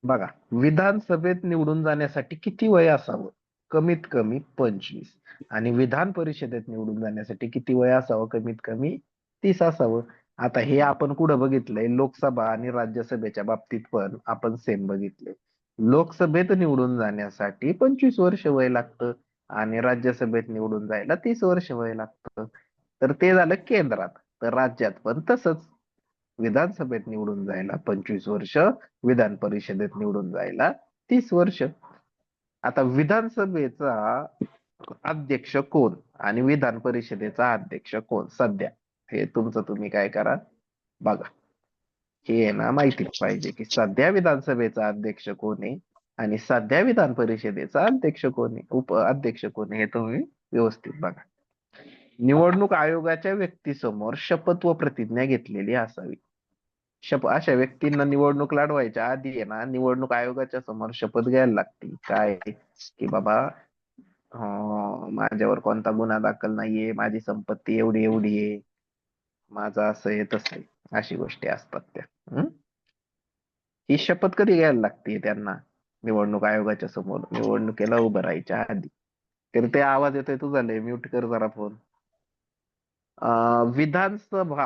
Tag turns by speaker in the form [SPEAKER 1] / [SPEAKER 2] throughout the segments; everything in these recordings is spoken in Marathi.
[SPEAKER 1] बघा, विधानसभेत निवडून जाण्यासाठी किती वय असावं? कमीत कमी 25. आणि विधान परिषदेत निवडून जाण्यासाठी किती वय असावं? कमीत कमी 30 असावं. आता हे आपण कुठं बघितलंय? लोकसभा आणि राज्यसभेच्या बाबतीत पण आपण सेम बघितले. लोकसभेत निवडून जाण्यासाठी 25 वर्ष वय लागतं आणि राज्यसभेत निवडून जायला 30 वर्ष वय लागतं. तर ते झालं केंद्रात. तर राज्यात पण तसंच. विधानसभेत निवडून जायला 25 वर्ष, विधान परिषदेत निवडून जायला 30 वर्ष. आता विधानसभेचा अध्यक्ष कोण आणि विधान परिषदेचा अध्यक्ष कोण सध्या, हे तुमचं तुम्ही काय करा बघा. हे आहे ना माहिती पाहिजे की सध्या विधानसभेचा अध्यक्ष कोण आहे आणि सध्या विधान परिषदेचा अध्यक्ष कोण आहे, उप अध्यक्ष कोण आहे, हे तुम्ही व्यवस्थित बघा. निवडणूक आयोगाच्या व्यक्तीसमोर शपथ व प्रतिज्ञा घेतलेली असावी. अशा व्यक्तींना निवडणूक लढवायच्या आधी आहे ना निवडणूक आयोगाच्या समोर शपथ घ्यायला लागते. काय की बाबा, माझ्यावर कोणता गुन्हा दाखल नाहीये, माझी संपत्ती एवढी एवढी आहे, माझं असं आहे तसं आहे, अशी गोष्टी असतात त्या. ही शपथ कधी घ्यायला लागते त्यांना? निवडणूक आयोगाच्या समोर निवडणुकीला उभं राहायच्या आधी. तर ते आवाज येतोय तुझा, लय म्यूट कर जरा फोन. विधानसभा,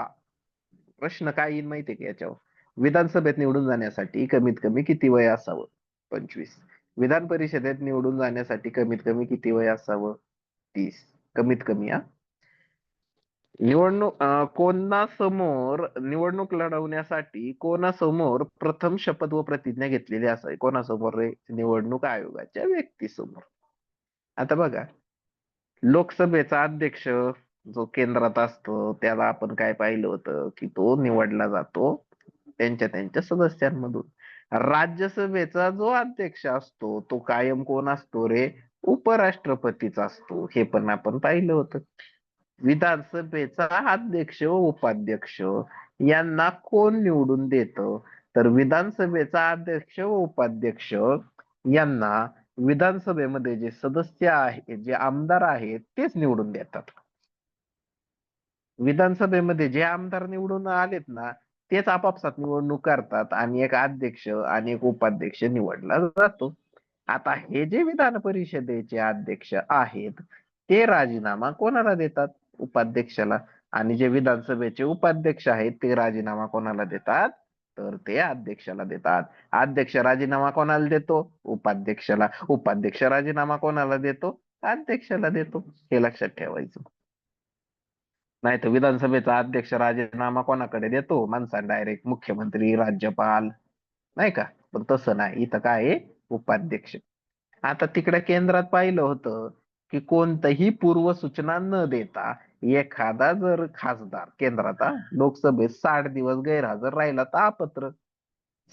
[SPEAKER 1] प्रश्न काय येईल माहितीये का याच्यावर? विधानसभेत निवडून जाण्यासाठी कमीत कमी किती वय असावं? 25. विधान परिषदेत निवडून जाण्यासाठी कमीत कमी किती वय असावं? 30. कमीत कमी हा. कोणासमोर निवडणूक लढवण्यासाठी कोणासमोर प्रथम शपथ व प्रतिज्ञा घेतलेली असावी? कोणासमोर रे? निवडणूक आयोगाच्या व्यक्तीसमोर. आता बघा, लोकसभेचा अध्यक्ष जो केंद्रात असतो त्याला आपण काय पाहिलं होतं की तो निवडला जातो त्यांच्या त्यांच्या सदस्यांमधून. राज्यसभेचा जो अध्यक्ष असतो तो कायम कोण असतो रे? उपराष्ट्रपतीचा असतो. हे पण आपण पाहिलं होतं. विधानसभेचा अध्यक्ष व उपाध्यक्ष यांना कोण निवडून देतं? तर विधानसभेचा अध्यक्ष व उपाध्यक्ष यांना विधानसभेमध्ये जे सदस्य आहेत, जे आमदार आहेत, तेच निवडून देतात. विधानसभेमध्ये जे आमदार निवडून आलेत ना तेच आपापसात निवडणूक करतात आणि एक अध्यक्ष आणि एक उपाध्यक्ष निवडला जातो. आता हे जे विधान परिषदेचे अध्यक्ष आहेत ते राजीनामा कोणाला देतात? उपाध्यक्षाला. आणि जे विधानसभेचे उपाध्यक्ष आहेत ते राजीनामा कोणाला देतात? तर ते अध्यक्षाला देतात. अध्यक्ष राजीनामा कोणाला देतो? उपाध्यक्षाला. उपाध्यक्ष राजीनामा कोणाला देतो? अध्यक्षाला देतो. हे लक्षात ठेवायचं. नाही तर विधानसभेचा अध्यक्ष राजीनामा कोणाकडे देतो? माणसा डायरेक्ट मुख्यमंत्री, राज्यपाल, नाही का? पण तसं नाही, इथं काय आहे? उपाध्यक्ष. आता तिकडे केंद्रात पाहिलं होतं की कोणतही पूर्व सूचना न देता एखादा जर खासदार केंद्रात लोकसभेत 60 दिवस गैरहजर राहिला तर अपात्र.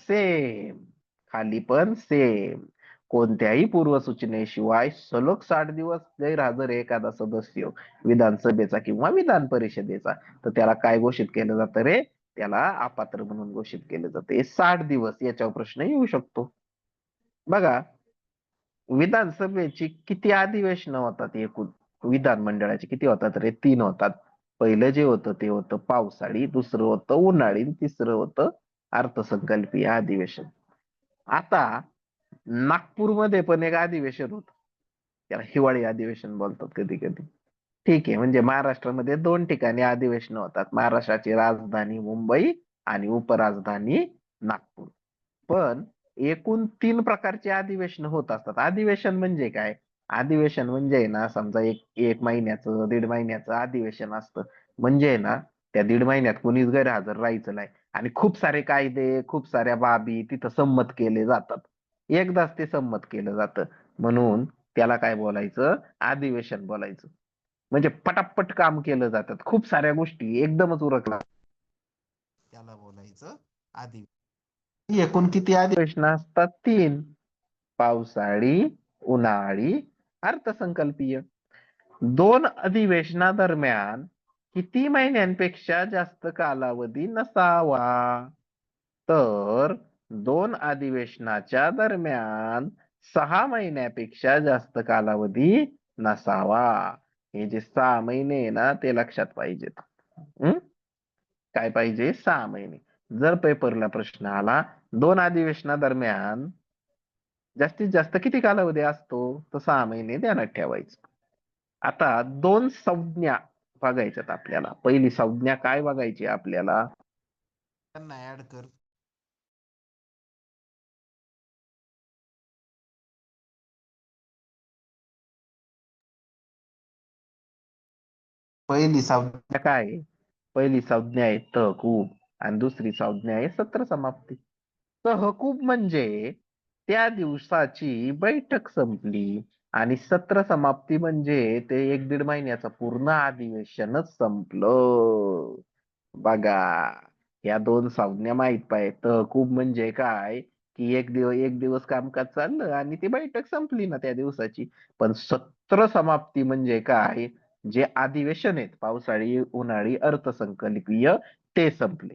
[SPEAKER 1] सेम, खाली पण सेम. कोणत्याही पूर्वसूचनेशिवाय सलग 60 दिवस गैरहजर आहे एखादा सदस्य विधानसभेचा किंवा विधान परिषदेचा, तर त्याला काय घोषित केलं जातं रे? त्याला अपात्र म्हणून घोषित केलं जातं. 60 दिवस याच्यावर प्रश्न येऊ शकतो. बघा, विधानसभेची किती अधिवेशनं होतात एकूण? विधानमंडळाची किती होतात रे? 3 होतात. पहिलं जे होतं ते होतं पावसाळी, दुसरं होतं उन्हाळी, तिसरं होतं अर्थसंकल्पीय अधिवेशन. आता नागपूरमध्ये पण एक अधिवेशन होत, त्याला हिवाळी अधिवेशन बोलतात कधी कधी. ठीक आहे, म्हणजे महाराष्ट्रामध्ये 2 ठिकाणी अधिवेशन होतात, महाराष्ट्राची राजधानी मुंबई आणि उपराजधानी नागपूर. पण एकूण 3 प्रकारचे अधिवेशन होत असतात. अधिवेशन म्हणजे काय? अधिवेशन म्हणजे ना समजा एक एक महिन्याचं, 1.5 महिन्याचं अधिवेशन असतं. म्हणजे ना त्या 1.5 महिन्यात कोणीच गैरहजर राहायचं नाही आणि खूप सारे कायदे, खूप साऱ्या बाबी तिथं संमत केले जातात. एकदाच ते संमत केलं जातं. म्हणून त्याला काय बोलायचं? अधिवेशन बोलायचं. म्हणजे पटापट काम केलं जातात, खूप साऱ्या गोष्टी एकदमच उरकला, त्याला बोलायचं अधिवेशन. एकूण किती अधिवेशन असतात? 3. पावसाळी, उन्हाळी, अर्थसंकल्पीय. 2 अधिवेशनादरम्यान किती महिन्यांपेक्षा जास्त कालावधी नसावा? तर 2 अधिवेशनाच्या दरम्यान 6 महिन्यापेक्षा जास्त कालावधी नसावा. हे जे 6 महिने आहे ना ते लक्षात पाहिजेत. हम्म? काय पाहिजे? 6 महिने. जर पेपरला प्रश्न आला 2 अधिवेशनादरम्यान जास्तीत जास्त किती कालावधी असतो, तर 6 महिने ध्यानात ठेवायचं. आता 2 संज्ञा बघायच्यात आपल्याला. पहिली संज्ञा काय बघायची आपल्याला, त्यांना ऍड कर. पहिली संज्ञा काय आहे? पहिली संज्ञा आहे तहकूब आणि दुसरी संज्ञा आहे सत्र समाप्ती. तहकूब म्हणजे त्या दिवसाची बैठक संपली आणि सत्र समाप्ती म्हणजे ते 1-1.5 महिन्याचं पूर्ण अधिवेशनच संपलं. बघा, या 2 संज्ञा माहित पाहिजे. तहकूब म्हणजे काय, की एक दिवस कामकाज चाललं आणि ती बैठक संपली ना त्या दिवसाची. पण सत्र समाप्ती म्हणजे काय, जे अधिवेशन आहेत पावसाळी उन्हाळी अर्थसंकल्पीय ते संपले.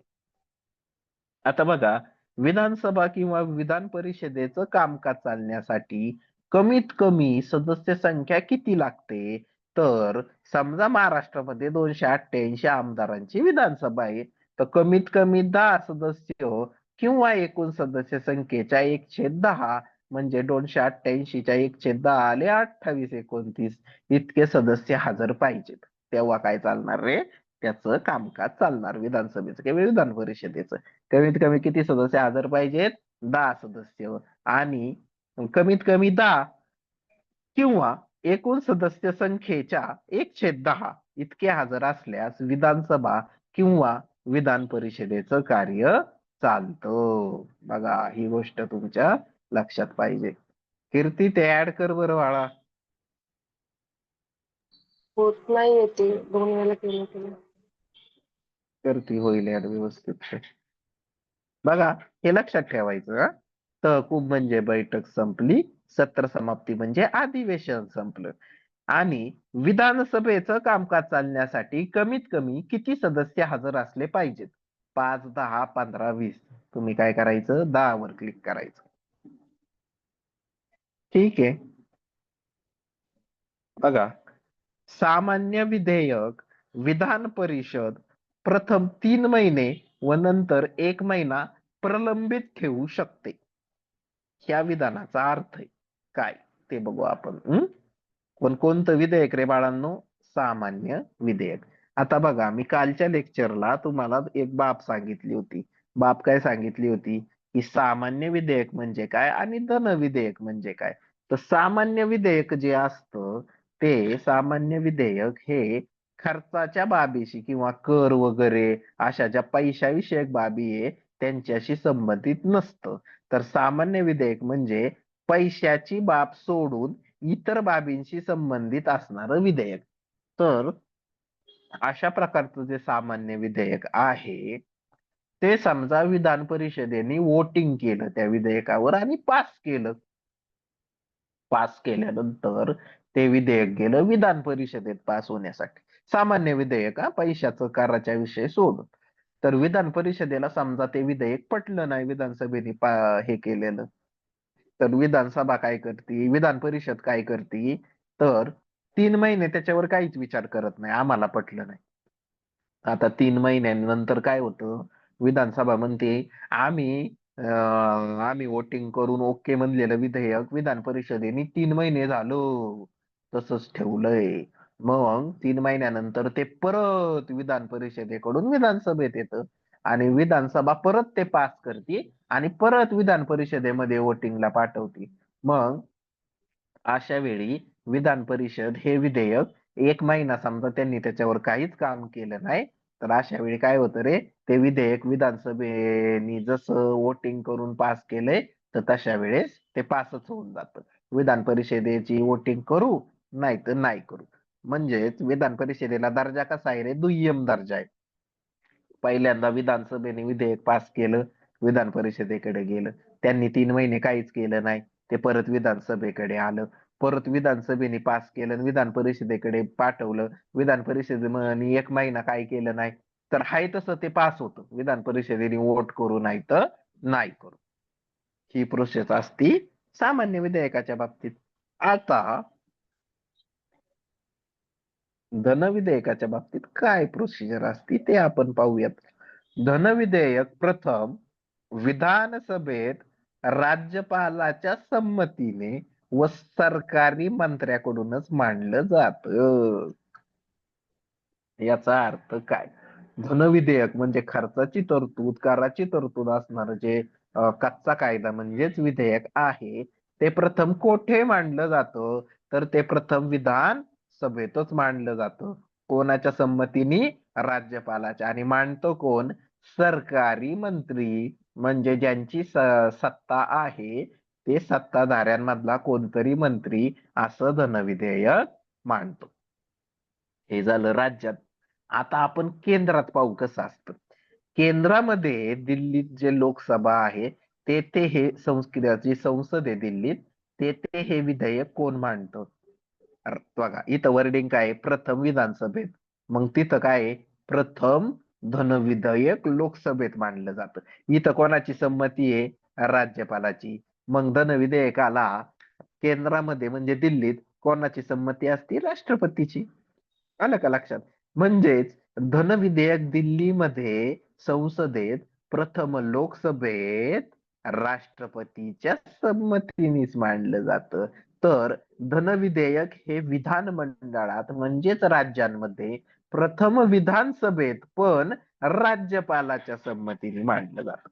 [SPEAKER 1] आता बघा, विधानसभा किंवा विधान परिषदेचं कामकाज चालण्यासाठी कमीत कमी सदस्य संख्या किती लागते, तर समजा महाराष्ट्रामध्ये 288 आमदारांची विधानसभा आहे, तर कमीत कमी 10 सदस्य किंवा एकूण सदस्य संख्येच्या 1/10 म्हणजे 288च्या 1/10 आले 28-29 इतके सदस्य हजर पाहिजेत. तेव्हा काय चालणार रे, त्याचं कामकाज चालणार विधानसभेचं किंवा विधान परिषदेचं. कमीत कमी किती सदस्य हजर पाहिजेत, 10 सदस्य, आणि कमीत कमी 10 किंवा एकूण सदस्य संख्येच्या 1/10 इतके हजर असल्यास विधानसभा किंवा विधान परिषदेचं कार्य चालतं. बघा, ही गोष्ट तुमच्या लक्षात पाहिजे. कीर्ती, ते ऍड कर बरं बाळा.
[SPEAKER 2] होत नाहीये ते, 2 वेळा केलं तरी.
[SPEAKER 1] कीर्ती होईल ऍड व्यवस्थित. बघा, हे लक्षात ठेवायचं. तहकूब म्हणजे बैठक संपली, सत्र समाप्ती म्हणजे अधिवेशन संपलं. आणि विधानसभेचं कामकाज चालण्यासाठी कमीत कमी किती सदस्य हजर असले पाहिजेत, 5, 10, 15, 20. तुम्ही काय करायचं, 10 वर क्लिक करायचं. ठीक आहे. बघा, सामान्य विधेयक विधान परिषद प्रथम 3 महिने व नंतर 1 महिना प्रलंबित ठेवू शकते. ह्या विधानाचा अर्थ आहे काय ते बघू आपण. पण कोणतं विधेयक रे बाळांनो, सामान्य विधेयक. आता बघा, मी कालच्या लेक्चरला तुम्हाला एक बाब सांगितली होती. बाब काय सांगितली होती, की सामान्य विधेयक म्हणजे काय आणि धन विधेयक म्हणजे काय. तर सामान्य विधेयक जे असतं, ते सामान्य विधेयक हे खर्चाच्या बाबीशी किंवा कर वगैरे अशा ज्या पैशाविषयक बाबी आहे त्यांच्याशी संबंधित नसतं. तर सामान्य विधेयक म्हणजे पैशाची बाब सोडून इतर बाबींशी संबंधित असणारं विधेयक. तर अशा प्रकारचं जे सामान्य विधेयक आहे, ते समजा विधान परिषदेने वोटिंग केलं त्या विधेयकावर आणि पास केलं. पास केल्यानंतर ते विधेयक गेलं विधान परिषदेत पास होण्यासाठी. सामान्य विधेयक, पैशाचं कराच्या विषय सोडून. तर विधान परिषदेला समजा ते विधेयक पटलं नाही विधानसभेने हे केलेलं, तर विधानसभा काय करते, विधान परिषद काय करते, तर 3 महिने त्याच्यावर काहीच विचार करत नाही, आम्हाला पटलं नाही. आता 3 महिन्यानंतर काय होतं, विधानसभा म्हणते आम्ही आम्ही वोटिंग करून ओके म्हणलेलं विधेयक विधान परिषदेने 3 महिने झालं तसंच ठेवलंय. मग 3 महिन्यानंतर ते परत विधान परिषदेकडून विधानसभेत येतं आणि विधानसभा परत ते पास करते आणि परत विधान परिषदेमध्ये वोटिंगला पाठवते. मग अशा वेळी विधान परिषद हे विधेयक 1 महिना समजा त्यांनी त्याच्यावर काहीच काम केलं नाही, तर अशा वेळी काय होतं रे, ते विधेयक विधानसभेने जसं वोटिंग करून पास केलंय तर तशा वेळेस ते पासच होऊन जातं. विधान परिषदेची वोटिंग करू नाही तर नाही करू. म्हणजेच विधान परिषदेला दर्जा कसा आहे रे, दुय्यम दर्जा आहे. पहिल्यांदा विधानसभेने विधेयक पास केलं, विधान परिषदेकडे गेलं, त्यांनी 3 महिने काहीच केलं नाही, ते परत विधानसभेकडे आलं, परत विधानसभेने पास केलं आणि विधान परिषदेकडे पाठवलं, विधान परिषदेने 1 महिना काय केलं नाही, तर हाय तसं ते पास होतं, विधान परिषदेने वोट करू नाही तर नाही करू. ही प्रोसेस असती सामान्य विधेयकाच्या बाबतीत. आता धन विधेयकाच्या बाबतीत काय प्रोसिजर असते ते आपण पाहूयात. धनविधेयक प्रथम विधानसभेत राज्यपालाच्या संमतीने व सरकारी मंत्र्याकडूनच मांडलं जात. याचा अर्थ काय? धनविधेयक म्हणजे खर्चाची तरतूद, कराची तरतूद असणार जे कच्चा कायदा म्हणजेच विधेयक आहे, ते प्रथम कोठे मांडलं जातं? तर ते प्रथम विधान सभेतच मांडलं जातं. कोणाच्या संमतीने? राज्यपालाच्या. आणि मांडतो कोण? सरकारी मंत्री, म्हणजे ज्यांची सत्ता आहे ते सत्ताधाऱ्यांमधला कोणतरी मंत्री असं धनविधेयक मांडतो. हे झालं राज्यात. आता आपण केंद्रात पाहू कसं असतं. केंद्रामध्ये दिल्लीत जे लोकसभा आहे ते हे संसदेची संसद आहे दिल्लीत, ते हे विधेयक कोण मांडतं? बघा इथं वर्डिंग काय आहे? प्रथम विधानसभेत. मग तिथं काय आहे? प्रथम धनविधेयक लोकसभेत मांडलं जातं. इथं कोणाची संमती आहे? राज्यपालाची. मग धनविधेयकाला केंद्रामध्ये म्हणजे दिल्लीत कोणाची संमती असते? राष्ट्रपतीची. आलं का लक्षात? म्हणजेच धनविधेयक दिल्लीमध्ये संसदेत, प्रथम लोकसभेत राष्ट्रपतीच्या संमतीनेच मांडलं जातं. तर धनविधेयक हे विधानमंडळात म्हणजेच राज्यांमध्ये प्रथम विधानसभेत पण राज्यपालाच्या संमतीने मांडलं जातं.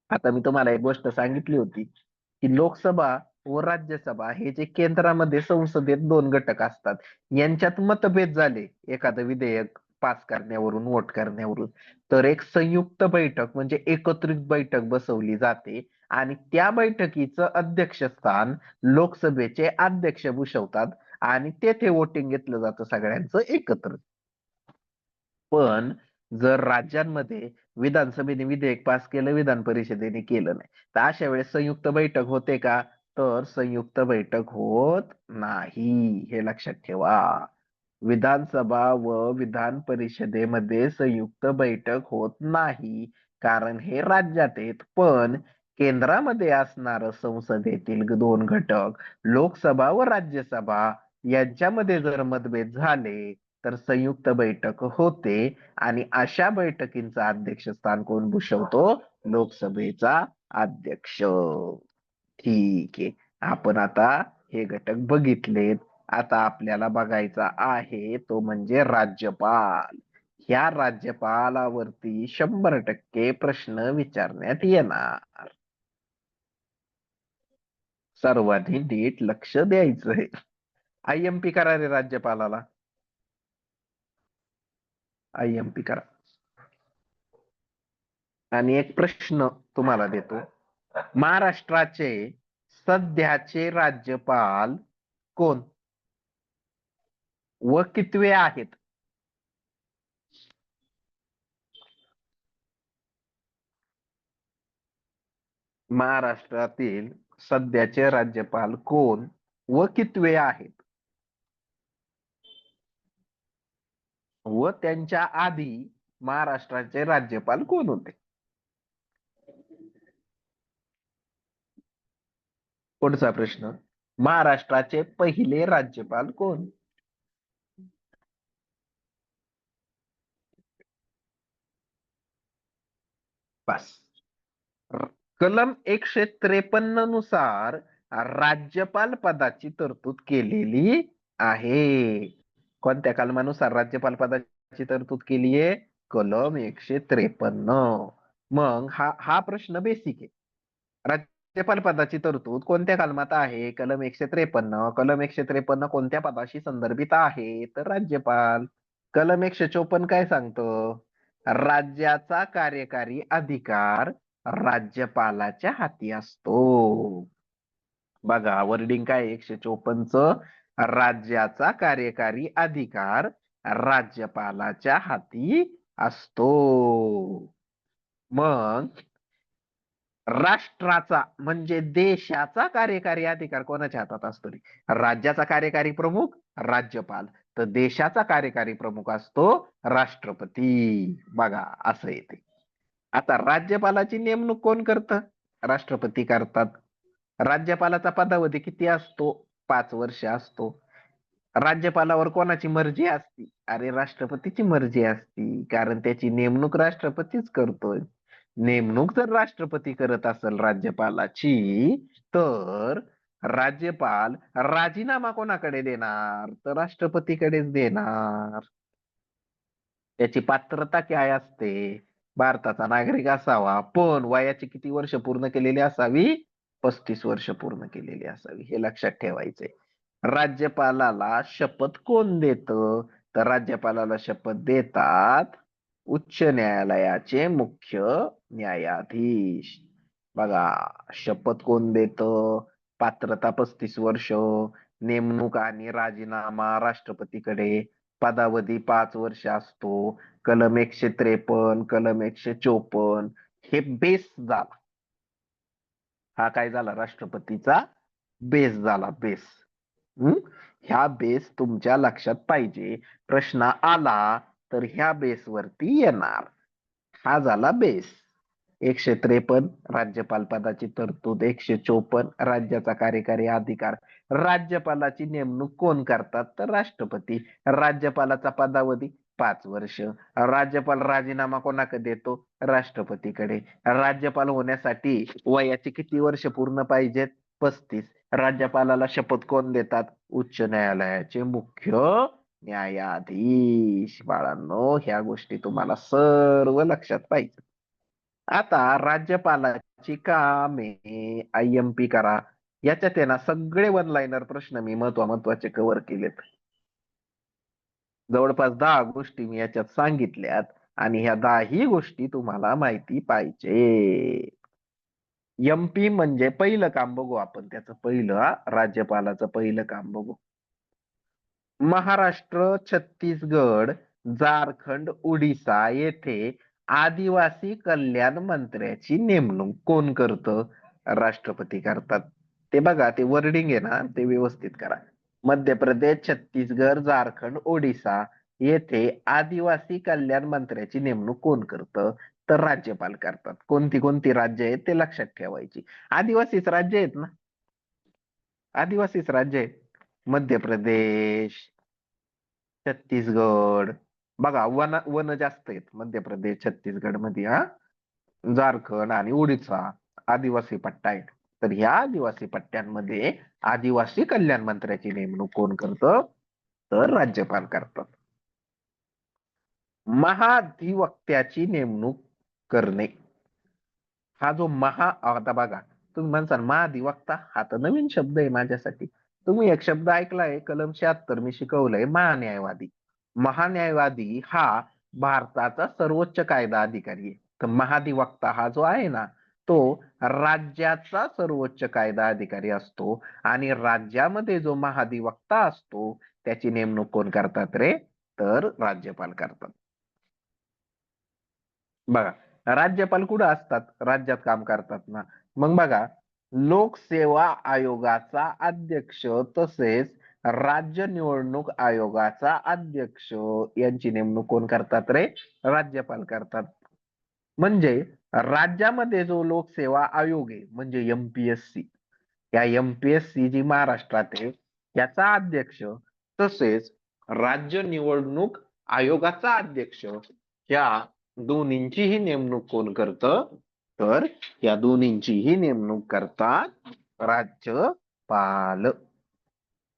[SPEAKER 1] आता मी तुम्हाला एक गोष्ट सांगितली होती की लोकसभा व राज्यसभा हे जे केंद्रामध्ये संसदेत दोन घटक असतात, यांच्यात मतभेद झाले एखादं विधेयक पास करण्यावरून, वोट करण्यावरून, तर एक संयुक्त बैठक म्हणजे एकत्रित बैठक बसवली जाते आणि त्या बैठकीचं अध्यक्षस्थान लोकसभेचे अध्यक्ष भूषवतात आणि तेथे वोटिंग घेतलं जातं सगळ्यांचं एकत्र. पण जर राज्यांमध्ये विधानसभेने विधेयक पास केलं, विधान परिषदेने केलं नाही, तर अशा वेळेस संयुक्त बैठक होते का? तर संयुक्त बैठक होत नाही. हे लक्षात ठेवा. विधानसभा व विधान परिषदेमध्ये संयुक्त बैठक होत नाही, कारण हे राज्यात आहेत. पण केंद्रामध्ये असणार संसदेतील दोन घटक, लोकसभा व राज्यसभा, यांच्यामध्ये जर मतभेद झाले तर संयुक्त बैठक होते आणि अशा बैठकींचा अध्यक्षस्थान कोण भूषवतो? लोकसभेचा अध्यक्ष. ठीक आहे. आपण आता हे घटक बघितलेत. आता आपल्याला बघायचा आहे तो म्हणजे राज्यपाल. ह्या राज्यपालावरती 100% प्रश्न विचारण्यात येणार. सर्वांनी नीट लक्ष द्यायचंय. IMP करा रे राज्यपालाला. IMP करा. आणि एक प्रश्न तुम्हाला देतो. महाराष्ट्राचे सध्याचे राज्यपाल कोण व कितवे आहेत? महाराष्ट्रातील सध्याचे राज्यपाल कोण व कितवे आहेत? व त्यांच्या आधी महाराष्ट्राचे राज्यपाल कोण होते? पुढचा प्रश्न. महाराष्ट्राचे पहिले राज्यपाल कोण? बस. कलम 153 नुसार राज्यपाल पदाची तरतूद केलेली आहे. कोणत्या कलमानुसार राज्यपाल पदाची तरतूद केली आहे? कलम 153. मग हा प्रश्न बेसिक आहे. राज्यपाल पदाची तरतूद कोणत्या कलमात आहे? कलम 153. कलम 153 कोणत्या पदाशी संदर्भित आहे? तर राज्यपाल. कलम 154 काय सांगतं? राज्याचा कार्यकारी अधिकार राज्यपालाच्या हाती असतो. बघा वर्डिंग काय 154च. राज्याचा कार्यकारी अधिकार राज्यपालाच्या हाती असतो. मग राष्ट्राचा म्हणजे देशाचा कार्यकारी अधिकार कोणाच्या हातात असतो? राज्याचा कार्यकारी प्रमुख राज्यपाल, तर देशाचा कार्यकारी प्रमुख असतो राष्ट्रपती. बघा असं येते. आता राज्यपालाची नेमणूक कोण करतं? राष्ट्रपती करतात. राज्यपालाचा पदावधी किती असतो? 5 वर्ष असतो. राज्यपालावर कोणाची मर्जी असती? अरे राष्ट्रपतीची मर्जी असती, कारण त्याची नेमणूक राष्ट्रपतीच करतोय. नेमणूक जर राष्ट्रपती करत असेल राज्यपालाची, तर राज्यपाल राजीनामा कोणाकडे देणार? तर राष्ट्रपतीकडेच देणार. त्याची पात्रता काय असते? भारताचा नागरिक असावा, पण वयाची किती वर्ष पूर्ण केलेली असावी? 35 वर्ष पूर्ण केलेली असावी. हे लक्षात ठेवायचंय. राज्यपालाला शपथ कोण देत? तर राज्यपालाला शपथ देतात उच्च न्यायालयाचे मुख्य न्यायाधीश. बघा, शपथ कोण देत? पात्रता 35 वर्ष, नेमणूक आणि राजीनामा राष्ट्रपतीकडे, पदावधी 5 वर्ष असतो. कलम 153, कलम 154 हे बेस झाला. हा काय झाला? राष्ट्रपतीचा बेस झाला, बेस. हम्म. ह्या बेस तुमच्या लक्षात पाहिजे. प्रश्न आला तर ह्या बेस वरती येणार. हा झाला बेस. 153 राज्यपाल पदाची तरतूद, 154 राज्याचा कार्यकारी अधिकार. राज्यपालाची नेमणूक कोण करतात? तर राष्ट्रपती. राज्यपालाचा पदावधी 5 वर्ष. राज्यपाल राजीनामा कोणाकडे देतो? राष्ट्रपतीकडे. राज्यपाल होण्यासाठी वयाचे किती वर्ष पूर्ण पाहिजेत? 35. राज्यपालाला शपथ कोण देतात? उच्च न्यायालयाचे मुख्य न्यायाधीश. बाळांनो, ह्या गोष्टी तुम्हाला सर्व लक्षात पाहिजे. आता राज्यपालाची कामे, IMP करा. याच्यात आहे ना सगळे वन लाईनर प्रश्न मी महत्वाचे कव्हर केलेत. जवळपास 10 गोष्टी मी याच्यात सांगितल्यात आणि ह्या 10ही गोष्टी तुम्हाला माहिती पाहिजे. MP म्हणजे पहिलं काम बघू आपण. त्याचं पहिलं, राज्यपालाचं पहिलं काम बघू. महाराष्ट्र, छत्तीसगड, झारखंड, उडीसा येथे आदिवासी कल्याण मंत्र्याची नेमणूक कोण करतं? राष्ट्रपती करतात. ते बघा, ते वर्डिंग आहे ना, ते व्यवस्थित करा. मध्य प्रदेश, छत्तीसगड, झारखंड, ओडिसा येथे आदिवासी कल्याण मंत्र्याची नेमणूक कोण करतं? तर राज्यपाल करतात. कोणती कोणती राज्य आहेत ते लक्षात ठेवायची. आदिवासीच राज्य आहेत ना, आदिवासीच राज्य आहेत. मध्य प्रदेश, छत्तीसगड. बघा, वन जास्त आहेत मध्य प्रदेश, छत्तीसगड मध्ये. हा, झारखंड आणि ओडिसा आदिवासी पट्टा आहेत. तर ह्या आदिवासी पट्ट्यांमध्ये आदिवासी कल्याण मंत्र्याची नेमणूक कोण करतं? तर राज्यपाल करतात. महाधिवक्त्याची नेमणूक करणे. हा जो आता बघा, तुम्ही म्हणसाल महाधिवक्ता, हा तर नवीन शब्द आहे माझ्यासाठी. तुम्ही एक शब्द ऐकलाय, कलम 76 मी शिकवलंय, महान्यायवादी. महान्यायवादी हा भारताचा सर्वोच्च कायदा अधिकारी आहे. तर महाधिवक्ता हा जो आहे ना, तो राज्याचा सर्वोच्च कायदा अधिकारी असतो. आणि राज्यामध्ये जो महाधिवक्ता असतो त्याची नेमणूक कोण करतात रे? तर राज्यपाल करतात. बघा, राज्यपाल कुठं असतात? राज्यात काम करतात ना. मग बघा, लोकसेवा आयोगाचा अध्यक्ष तसेच राज्य निवडणूक आयोगाचा अध्यक्ष यांची नेमणूक कोण करतात रे? राज्यपाल करतात. म्हणजे राज्यामध्ये जो लोकसेवा आयोग आहे म्हणजे MPSC, या MPSC जी महाराष्ट्रात आहे याचा अध्यक्ष तसेच राज्य निवडणूक आयोगाचा अध्यक्ष, या दोन्हींचीही नेमणूक कोण करतं? तर या दोन्हींचीही नेमणूक करतात राज्यपाल.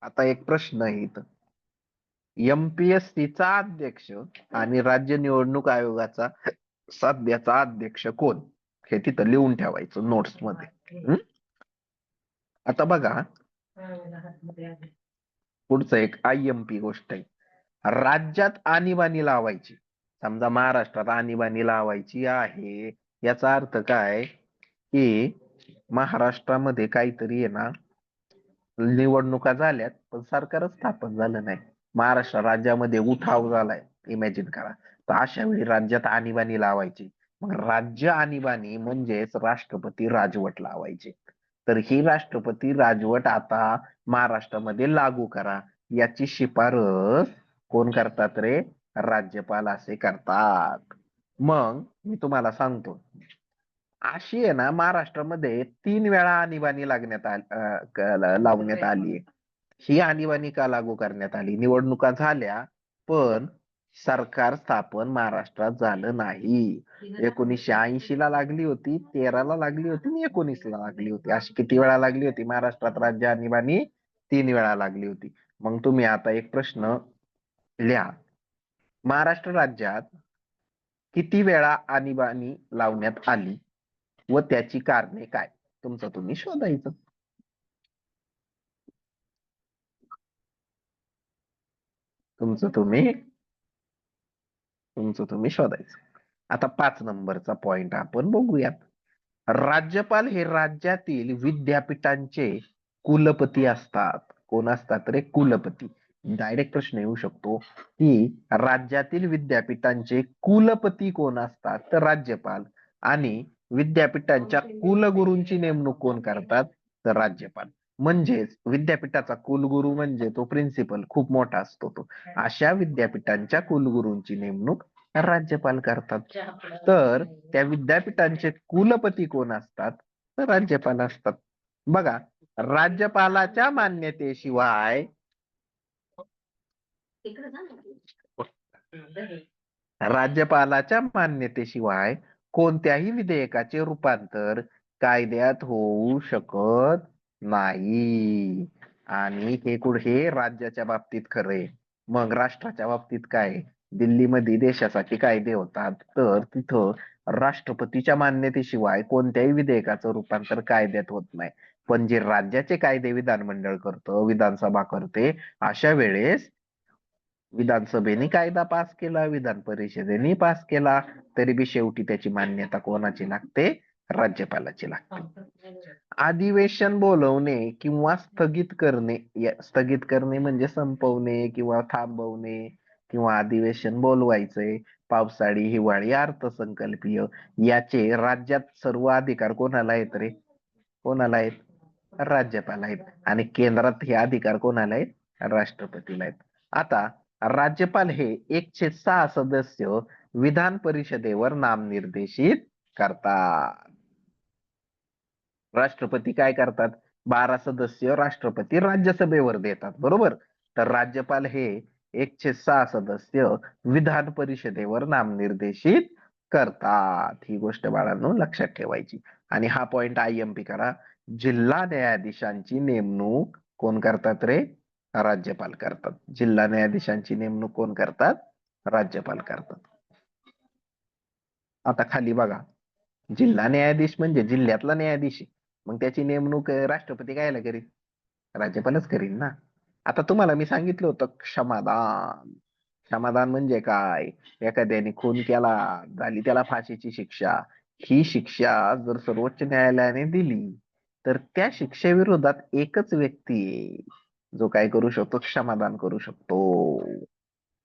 [SPEAKER 1] आता एक प्रश्न आहे इथं, MPSC चा अध्यक्ष आणि राज्य निवडणूक आयोगाचा सध्याचा अध्यक्ष कोण? हे तिथं लिहून ठेवायचं नोट्स मध्ये. आता बघा, पुढचं एक IMP गोष्ट आहे. राज्यात आणीबाणी लावायची. समजा महाराष्ट्रात आणीबाणी लावायची आहे, याचा अर्थ काय? की महाराष्ट्रामध्ये काहीतरी आहे ना, निवडणुका झाल्यात पण सरकारच स्थापन झालं नाही, महाराष्ट्र राज्यामध्ये उठाव झालाय, इमॅजिन करा. तर अशा वेळी राज्यात आणीबाणी लावायची. मग राज्य आणीबाणी म्हणजेच राष्ट्रपती राजवट लावायचे. तर ही राष्ट्रपती राजवट आता महाराष्ट्रामध्ये लागू करा, याची शिफारस कोण करतात रे? राज्यपाल असे करतात. मग मी तुम्हाला सांगतो, अशी आहे ना महाराष्ट्रामध्ये 3 वेळा आणीबाणी लावण्यात आली. ही आणीबाणी का लागू करण्यात आली? निवडणुका झाल्या पण सरकार स्थापन महाराष्ट्रात झालं नाही. 1980 ला लागली होती, 13 ला लागली होती आणि 19 ला लागली होती. अशी किती वेळा लागली होती महाराष्ट्रात राज्य आणीबाणी? 3 वेळा लागली होती. मग तुम्ही आता एक प्रश्न लिहा. महाराष्ट्र राज्यात किती वेळा आणीबाणी लावण्यात आली व त्याची कारणे काय? तुमचं तुम्ही शोधायचं. तुमचं तुम्ही शोधायचं. आता 5 नंबरचा पॉइंट आपण बघूयात. राज्यपाल हे राज्यातील विद्यापीठांचे कुलपती असतात. कोण असतात रे? कुलपती. डायरेक्ट प्रश्न येऊ शकतो की राज्यातील विद्यापीठांचे कुलपती कोण असतात? तर राज्यपाल. आणि विद्यापीठांच्या कुलगुरूंची नेमणूक कोण करतात? तर राज्यपाल. म्हणजेच विद्यापीठाचा कुलगुरू म्हणजे तो प्रिन्सिपल, खूप मोठा असतो तो. अशा विद्यापीठांच्या कुलगुरूंची नेमणूक राज्यपाल करतात. तर त्या विद्यापीठांचे कुलपती कोण असतात? तर राज्यपाल असतात. बघा, राज्यपालाच्या मान्यतेशिवाय राज्यपालाच्या मान्यतेशिवाय कोणत्याही विधेयकाचे रूपांतर कायद्यात होऊ शकत नाही. आणि हे राज्याच्या बाबतीत खरंय. मग राष्ट्राच्या बाबतीत काय? दिल्लीमध्ये देशासाठी कायदे होतात तर तिथं राष्ट्रपतीच्या मान्यतेशिवाय कोणत्याही विधेयकाचं रूपांतर कायद्यात होत नाही. पण जे राज्याचे कायदे विधानमंडळ करतं, विधानसभा करते, अशा वेळेस विधानसभेने कायदा पास केला, विधान परिषदेने पास केला, तरी बी शेवटी त्याची मान्यता कोणाची लागते? राज्यपालाची लागते. अधिवेशन बोलवणे किंवा स्थगित करणे, स्थगित करणे म्हणजे संपवणे किंवा थांबवणे, किंवा अधिवेशन बोलवायचे पावसाळी, हिवाळी, अर्थसंकल्पीय, याचे राज्यात सर्व अधिकार कोणाला आहेत रे? कोणाला आहेत? राज्यपाल आहेत. आणि केंद्रात हे अधिकार कोणाला आहेत? राष्ट्रपतीला आहेत. आता राज्यपाल हे 106 सदस्य विधान परिषदेवर नामनिर्देशित करतात. राष्ट्रपती काय करतात? 12 सदस्य राष्ट्रपती राज्यसभेवर देतात, बरोबर? तर राज्यपाल हे 106 सदस्य विधान परिषदेवर नामनिर्देशित करतात. ही गोष्ट बाळांनो लक्षात ठेवायची. आणि हा पॉइंट IMP करा. जिल्हा न्यायाधीशांची नेमणूक कोण करतात रे? राज्यपाल करतात. जिल्हा न्यायाधीशांची नेमणूक कोण करतात? राज्यपाल करतात. आता खाली बघा, जिल्हा न्यायाधीश म्हणजे जिल्ह्यातला न्यायाधीश. मग त्याची नेमणूक राष्ट्रपती कायला करील? राज्यपालच करील ना. आता तुम्हाला मी सांगितलं होतं क्षमादान. क्षमादान म्हणजे काय? एखाद्याने खून केला, झाली त्याला फाशीची शिक्षा. ही शिक्षा जर सर्वोच्च न्यायालयाने दिली तर त्या शिक्षेविरोधात एकच व्यक्ती आहे जो काय करू शकतो? क्षमादान करू शकतो.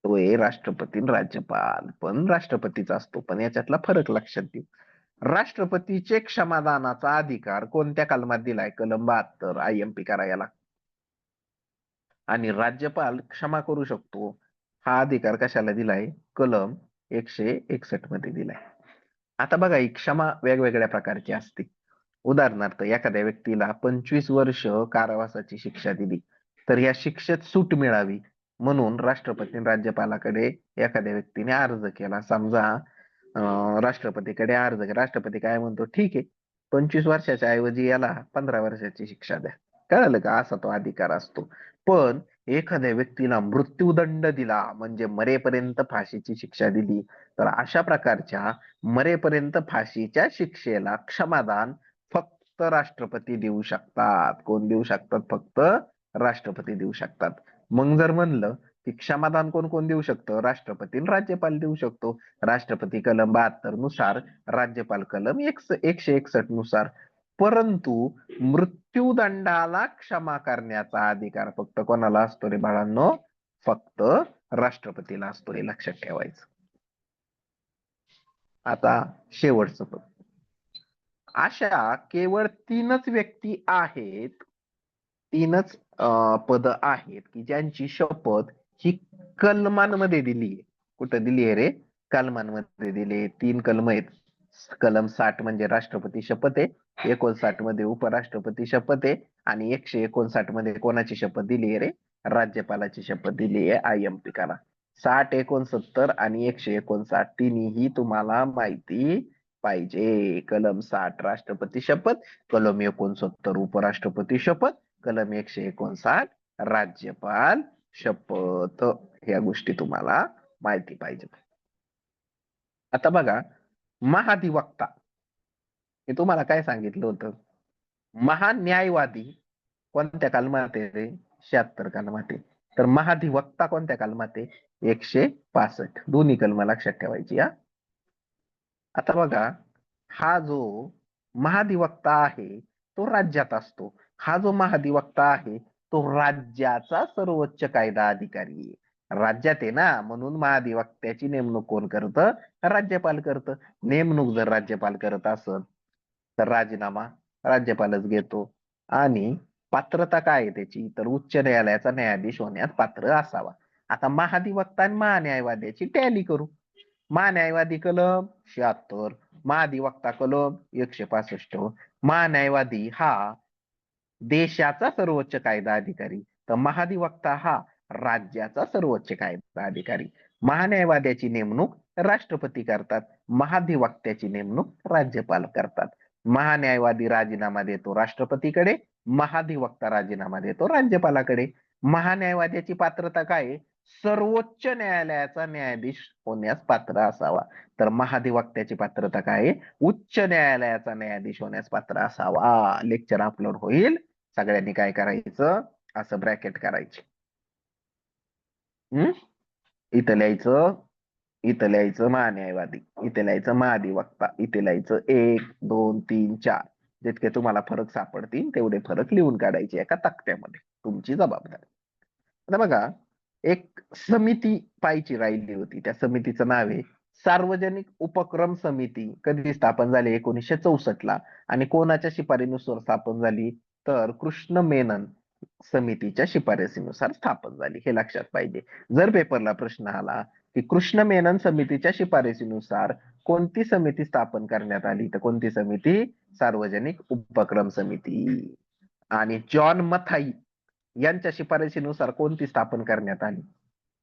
[SPEAKER 1] तो आहे राष्ट्रपती आणि राज्यपाल. पण राष्ट्रपतीचा असतो. पण याच्यातला फरक लक्षात देऊ. राष्ट्रपतीचे क्षमादानाचा अधिकार कोणत्या कलमात दिलाय? कलम 72. IMP करा याला. आणि राज्यपाल क्षमा करू शकतो, हा अधिकार कशाला दिलाय? कलम 161 मध्ये दिलाय. आता बघा, ही क्षमा वेगवेगळ्या प्रकारची असते. उदाहरणार्थ, एखाद्या व्यक्तीला 25 वर्ष कारावासाची शिक्षा दिली तर या शिक्षेत सूट मिळावी म्हणून राष्ट्रपती राज्यपालाकडे एखाद्या व्यक्तीने अर्ज केला. समजा राष्ट्रपतीकडे अर्ज केला. राष्ट्रपती काय म्हणतो? ठीक आहे, 25 वर्षाच्या ऐवजी याला 15 वर्षाची शिक्षा द्या. कळालं का? असा तो अधिकार असतो. पण एखाद्या व्यक्तीला मृत्यूदंड दिला म्हणजे मरेपर्यंत फाशीची शिक्षा दिली तर अशा प्रकारच्या मरेपर्यंत फाशीच्या शिक्षेला क्षमादान फक्त राष्ट्रपती देऊ शकतात. कोण देऊ शकतात? फक्त राष्ट्रपती देऊ शकतात. मग जर म्हणलं की क्षमादान कोण कोण देऊ शकतं? राष्ट्रपती आणि राज्यपाल देऊ शकतो. राष्ट्रपती कलम 72 नुसार, राज्यपाल कलम 161 नुसार. परंतु मृत्यूदंडाला क्षमा करण्याचा अधिकार फक्त कोणाला असतो रे बाळांनो? फक्त राष्ट्रपतीला असतो. हे लक्षात ठेवायचं. आता शेवटचं पद. अशा केवळ 3च व्यक्ती आहेत, 3च पद आहेत की ज्यांची शपथ ही कलमांमध्ये दिली आहे. कुठं दिली आहे रे? कलमांमध्ये दिली. 3 कलम आहेत. कलम 60 म्हणजे राष्ट्रपती शपथ आहे, 59 मध्ये उपराष्ट्रपती शपथ आहे आणि 159 मध्ये कोणाची शपथ दिली आहे रे? राज्यपालाची शपथ दिली आहे IMP करा. 60, 69 आणि 159 तिन्ही तुम्हाला माहिती पाहिजे. कलम 60 राष्ट्रपती शपथ, कलम 69 उपराष्ट्रपती शपथ, कलम 159 राज्यपाल शपथ. ह्या गोष्टी तुम्हाला माहिती पाहिजे. आता बघा, महाधिवक्ता हे तुम्हाला काय सांगितलं होतं? महान्यायवादी कोणत्या कलमात आहे रे? 76 कलमात आहे. तर महाधिवक्ता कोणत्या कलमात आहे? 165. दोन्ही कलम लक्षात ठेवायची हा. आता बघा, हा जो महाधिवक्ता आहे तो राज्यात असतो. हा जो महाधिवक्ता आहे तो राज्याचा सर्वोच्च कायदा अधिकारी आहे. राज्यात आहे ना, म्हणून महाधिवक्त्याची नेमणूक कोण करतं? राज्यपाल करतं. नेमणूक जर राज्यपाल करत असेल तर राजीनामा राज्यपालच घेतो. आणि पात्रता काय आहे त्याची? तर उच्च न्यायालयाचा न्यायाधीश होण्यास पात्र असावा. आता महाधिवक्ता आणि महान्यायवाद्याची टॅली करू. महान्यायवादी कलम 76, महाधिवक्ता कलम 165. महान्यायवादी हा देशाचा सर्वोच्च कायदा अधिकारी, तर महाधिवक्ता हा राज्याचा सर्वोच्च कायदा अधिकारी. महान्यायवाद्याची नेमणूक राष्ट्रपती करतात, महाधिवक्त्याची नेमणूक राज्यपाल करतात. महान्यायवादी राजीनामा देतो राष्ट्रपतीकडे, महाधिवक्ता राजीनामा देतो राज्यपालाकडे. महान्यायवाद्याची पात्रता काय आहे? सर्वोच्च न्यायालयाचा न्यायाधीश होण्यास पात्र असावा. तर महाधिवक्त्याची पात्रता काय आहे? उच्च न्यायालयाचा न्यायाधीश होण्यास पात्र असावा. लेक्चर अपलोड होईल, सगळ्यांनी काय करायचं? असं ब्रॅकेट करायचे. इथं लिहायचं, इथं लिहायचं महान्यायवादी, इथे लिहायचं महाधिवक्ता, इथे लिहायचं 1, 2, 3, 4. जितके तुम्हाला फरक सापडतील तेवढे फरक लिहून काढायचे एका तक्त्यामध्ये, तुमची जबाबदारी. आता बघा, एक समिती पाहिजे राहिली होती. त्या समितीचं नाव आहे सार्वजनिक उपक्रम समिती. कधी स्थापन झाली? 1964 ला. आणि कोणाच्या शिफारसीनुसार स्थापन झाली? तर कृष्ण मेनन समितीच्या शिफारसीनुसार स्थापन झाली. हे लक्षात पाहिजे. जर पेपरला प्रश्न आला की कृष्ण मेनन समितीच्या शिफारसीनुसार कोणती समिती स्थापन करण्यात आली, तर कोणती समिती? सार्वजनिक उपक्रम समिती. आणि जॉन मथाई यांच्या शिफारसीनुसार कोणती स्थापन करण्यात आली?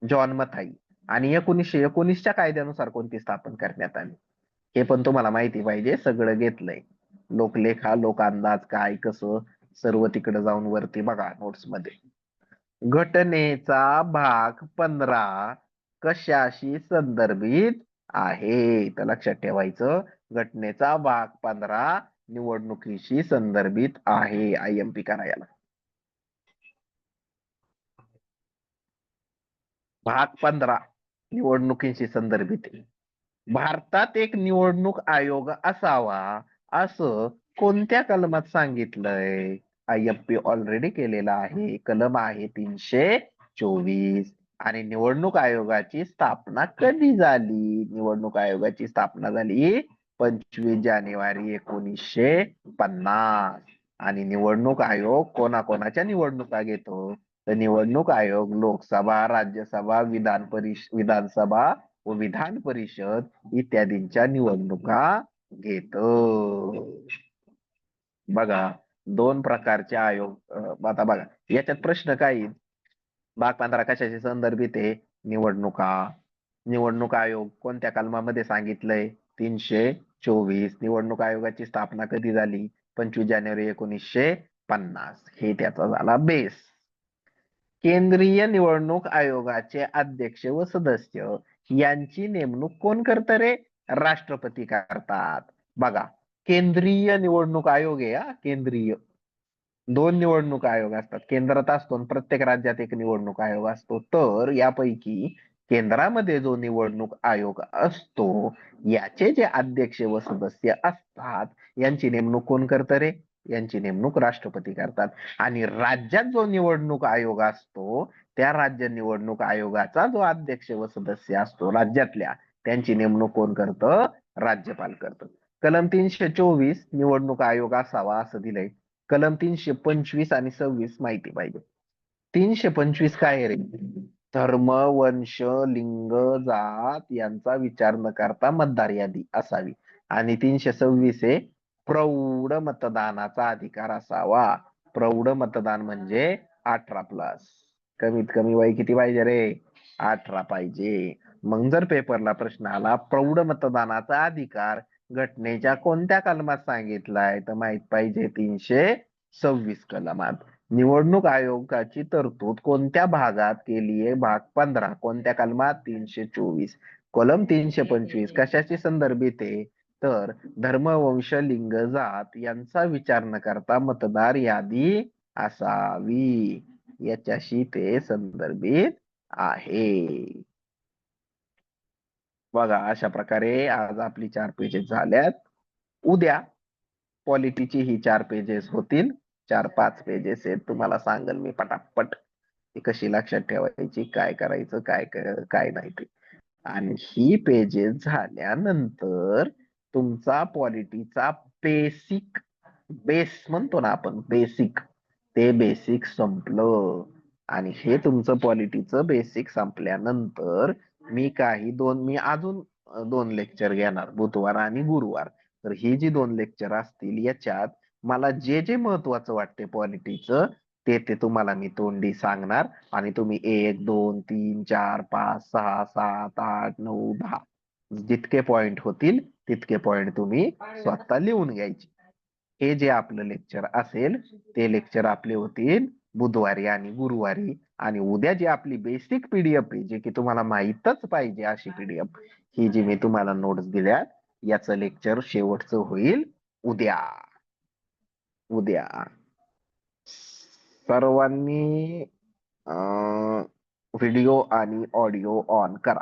[SPEAKER 1] जॉन मथाई. आणि 1919च्या कायद्यानुसार कोणती स्थापन करण्यात आली? हे पण तुम्हाला माहिती पाहिजे. सगळं घेतलंय. लोकलेखा, लोक अंदाज काय कसं सर्व तिकडे जाऊन वरती बघा नोट्स मध्ये. घटनेचा भाग 15 कशाशी संदर्भित आहे? तर लक्षात ठेवायचं, घटनेचा भाग 15 निवडणुकीशी संदर्भित आहे. IMP करायला भाग 15 निवडणुकीशी संदर्भित आहे. भारतात एक निवडणूक आयोग असावा असं कोणत्या कलमात सांगितलंय? IMP ऑलरेडी केलेला आहे. कलम आहे 324. आणि निवडणूक आयोगाची स्थापना कधी झाली? निवडणूक आयोगाची स्थापना झाली 25 जानेवारी 1950. आणि निवडणूक आयोग कोणाकोणाच्या निवडणुका घेतो? तर निवडणूक आयोग लोकसभा, राज्यसभा, विधानसभा व विधान परिषद इत्यादींच्या निवडणुका घेतो. बघा, 2 प्रकारचे आयोग. आता बघा याच्यात प्रश्न काय येईल? भाग 15 कशाशी संदर्भित आहे? निवडणुका. निवडणूक आयोग कोणत्या कलमामध्ये सांगितलंय? 324. निवडणूक आयोगाची स्थापना कधी झाली? 25 जानेवारी 1950. हे त्याचा झाला बेस. केंद्रीय निवडणूक आयोगाचे अध्यक्ष व सदस्य यांची नेमणूक कोण करत रे? राष्ट्रपती करतात. बघा, केंद्रीय निवडणूक आयोग आहे. केंद्रीय 2 निवडणूक आयोग असतात. केंद्रात असतो आणि प्रत्येक राज्यात एक निवडणूक आयोग असतो. तर यापैकी केंद्रामध्ये जो निवडणूक आयोग असतो याचे जे अध्यक्ष व सदस्य असतात यांची नेमणूक कोण करतं रे? यांची नेमणूक राष्ट्रपती करतात. आणि राज्यात जो निवडणूक आयोग असतो त्या राज्य निवडणूक आयोगाचा जो अध्यक्ष व सदस्य असतो राज्यातल्या, त्यांची नेमणूक कोण करतं? राज्यपाल करतं. कलम 324 निवडणूक आयोग असावा असं दिलंय. कलम 325 आणि 26 माहिती पाहिजे. 325 काय रे? धर्म, वंश, लिंग, जात यांचा विचार न करता मतदार यादी असावी. आणि 326 हे प्रौढ मतदानाचा अधिकार असावा. प्रौढ मतदान म्हणजे 18+. कमीत कमी वय किती पाहिजे रे? 18 पाहिजे. मग जर पेपरला प्रश्न आला प्रौढ मतदानाचा अधिकार घटनेच्या कोणत्या कलमात सांगितलाय, तर माहित पाहिजे 326 कलमात. निवडणूक आयोगाची तरतूद कोणत्या भागात केलीये? भाग 15. कोणत्या कलमात? 324. कलम 325 कशाशी संदर्भित आहे? तर धर्म, वंश, लिंग, जात यांचा विचार न करता मतदार यादी असावी, याच्याशी ते संदर्भित आहे. बघा, अशा प्रकारे आज आपली 4 पेजेस झाल्यात. उद्या पॉलिटीची ही 4 पेजेस होतील. 4-5 पेजेस आहेत, तुम्हाला सांगेल मी पटापट ती कशी लक्षात ठेवायची, काय करायचं, काय नाही ते. आणि ही पेजेस झाल्यानंतर तुमचा पॉलिटीचा बेसिक बेस म्हणतो ना आपण, बेसिक, ते बेसिक संपलं. आणि हे तुमचं पॉलिटीचं बेसिक संपल्यानंतर मी अजून 2 लेक्चर घेणार, बुधवार आणि गुरुवार. तर ही जी 2 लेक्चर असतील याच्यात मला जे जे महत्वाचं वाटते पॉलिटीचं ते तुम्हाला मी तोंडी सांगणार. आणि तुम्ही 1, 2, 3, 4, 5, 6, 7, 8, 9, 10 जितके पॉइंट होतील तितके पॉइंट तुम्ही स्वतः लिहून घ्यायचे. हे जे आपलं लेक्चर असेल ते लेक्चर आपले होतील बुधवारी आणि गुरुवारी. आणि उद्या जी आपली बेसिक पीडीएफ आहे, जे की तुम्हाला माहीतच पाहिजे अशी पीडीएफ, ही जी मी तुम्हाला नोट्स दिल्या, याचं लेक्चर शेवटचं होईल उद्या. उद्या सर्वांनी व्हिडिओ आणि ऑडिओ ऑन करा.